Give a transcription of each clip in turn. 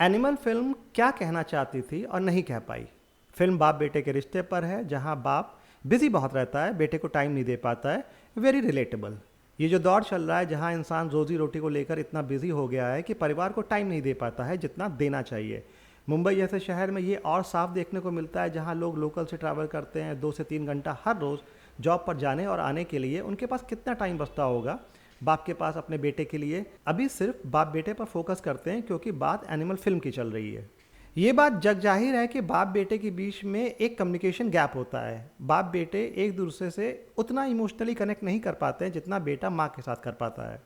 Animal film क्या कहना चाहती थी और नहीं कह पाई। फिल्म बाप बेटे के रिश्ते पर है, जहां बाप बिजी बहुत रहता है, बेटे को टाइम नहीं दे पाता है। Very relatable. ये जो दौर चल रहा है जहां इंसान रोजी रोटी को लेकर इतना बिजी हो गया है कि परिवार को टाइम नहीं दे पाता है जितना देना चाहिए। मुंबई जैसे शहर में ये और साफ देखने को मिलता है, जहां लोग लोकल से ट्रैवल करते हैं 2 से 3 घंटा हर रोज़ जॉब पर जाने और आने के लिए। उनके पास कितना टाइम बचता होगा बाप के पास अपने बेटे के लिए। अभी सिर्फ बाप बेटे पर फोकस करते हैं क्योंकि बात एनिमल फिल्म की चल रही है। ये बात जग जाहिर है कि बाप बेटे के बीच में एक कम्युनिकेशन गैप होता है। बाप बेटे एक दूसरे से उतना इमोशनली कनेक्ट नहीं कर पाते हैं जितना बेटा माँ के साथ कर पाता है।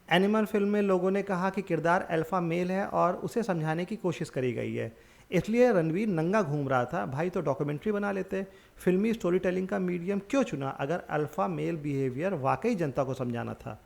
एनिमल फिल्म में लोगों ने कहा कि किरदार अल्फा मेल है और उसे समझाने की कोशिश करी गई है, इसलिए रणवीर नंगा घूम रहा था। भाई तो डॉक्यूमेंट्री बना लेते। फिल्मी स्टोरी टेलिंग का मीडियम क्यों चुना अगर अल्फा मेल बिहेवियर वाकई जनता को समझाना था।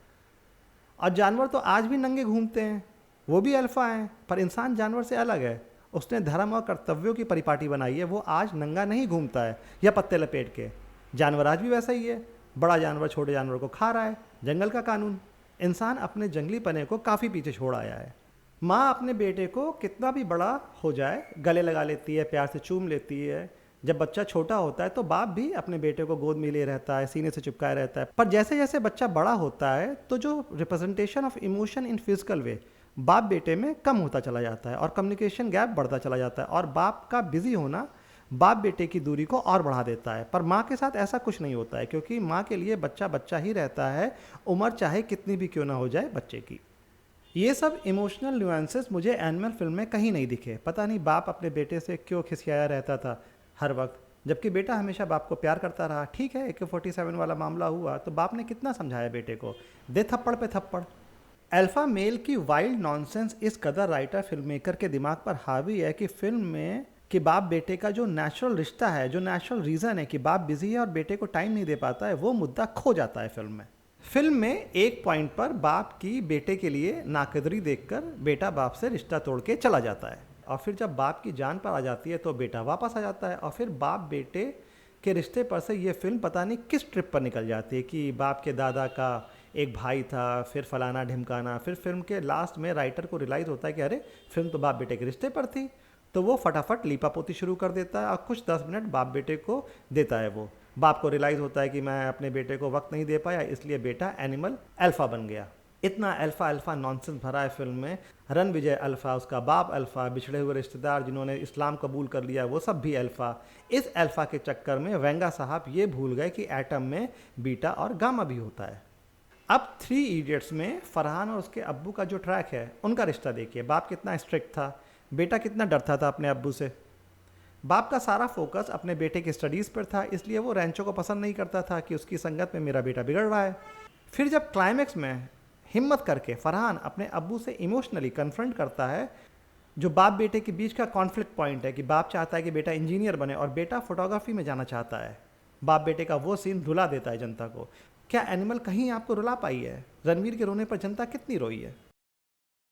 और जानवर तो आज भी नंगे घूमते हैं, वो भी अल्फा हैं, पर इंसान जानवर से अलग है। उसने धर्म और कर्तव्यों की परिपाटी बनाई है। वो आज नंगा नहीं घूमता है या पत्ते लपेट के। जानवर आज भी वैसा ही है। बड़ा जानवर छोटे जानवर को खा रहा है, जंगल का कानून। इंसान अपने जंगली पने को काफ़ी पीछे छोड़ आया है। माँ अपने बेटे को कितना भी बड़ा हो जाए गले लगा लेती है, प्यार से चूम लेती है। जब बच्चा छोटा होता है तो बाप भी अपने बेटे को गोद में ले रहता है, सीने से चिपकाए रहता है। पर जैसे जैसे बच्चा बड़ा होता है तो जो representation of emotion in physical way बाप बेटे में कम होता चला जाता है और कम्युनिकेशन गैप बढ़ता चला जाता है। और बाप का बिजी होना बाप बेटे की दूरी को और बढ़ा देता है। पर माँ के साथ ऐसा कुछ नहीं होता है, क्योंकि माँ के लिए बच्चा बच्चा ही रहता है, उम्र चाहे कितनी भी क्यों ना हो जाए बच्चे की। ये सब इमोशनल न्यूएंसेस मुझे एनिमल फिल्म में कहीं नहीं दिखे। पता नहीं बाप अपने बेटे से क्यों खिसियाया रहता था हर वक्त, जबकि बेटा हमेशा बाप को प्यार करता रहा। ठीक है, AK-47 वाला मामला हुआ तो बाप ने कितना समझाया बेटे को, दे थप्पड़ पे थप्पड़। अल्फा मेल की वाइल्ड नॉनसेंस इस कदर राइटर फिल्म मेकर के दिमाग पर हावी है कि फिल्म में कि बाप बेटे का जो नेचुरल रिश्ता है, जो नेचुरल रीज़न है कि बाप बिजी है और बेटे को टाइम नहीं दे पाता है, वो मुद्दा खो जाता है फिल्म में। फिल्म में एक पॉइंट पर बाप की बेटे के लिए नाकदरी देखकर बेटा बाप से रिश्ता तोड़ के चला जाता है, और फिर जब बाप की जान पर आ जाती है तो बेटा वापस आ जाता है। और फिर बाप बेटे के रिश्ते पर से ये फिल्म पता नहीं किस ट्रिप पर निकल जाती है कि बाप के दादा का एक भाई था, फिर फलाना ढिमकाना। फिर फिल्म के लास्ट में राइटर को रियलाइज़ होता है कि अरे फिल्म तो बाप बेटे के रिश्ते पर थी, तो वो फटाफट लीपापोती शुरू कर देता है और कुछ 10 मिनट बाप बेटे को देता है। वो बाप को रियलाइज़ होता है कि मैं अपने बेटे को वक्त नहीं दे पाया, इसलिए बेटा एनिमल अल्फा बन गया। इतना अल्फा अल्फा नॉनसेंस भरा है फिल्म में। रणविजय अल्फा, उसका बाप अल्फा, बिछड़े हुए रिश्तेदार जिन्होंने इस्लाम कबूल कर लिया वो सब भी अल्फा। इस अल्फा के चक्कर में वेंगा साहब ये भूल गए कि एटम में बीटा और गामा भी होता है। अब 3 इडियट्स में फरहान और उसके अब्बू का जो ट्रैक है, उनका रिश्ता देखिए। बाप कितना स्ट्रिक्ट था, बेटा कितना डरता था अपने अब्बू से। बाप का सारा फोकस अपने बेटे की स्टडीज़ पर था, इसलिए वो रैंचो को पसंद नहीं करता था कि उसकी संगत में मेरा बेटा बिगड़ रहा है। फिर जब क्लाइमैक्स में हिम्मत करके फरहान अपने अब्बू से इमोशनली कन्फ्रंट करता है, जो बाप बेटे के बीच का कॉन्फ्लिक्ट पॉइंट है कि बाप चाहता है कि बेटा इंजीनियर बने और बेटा फोटोग्राफी में जाना चाहता है, बाप बेटे का वो सीन रुला देता है जनता को। क्या एनिमल कहीं आपको रुला पाई है? रणवीर के रोने पर जनता कितनी रोई है?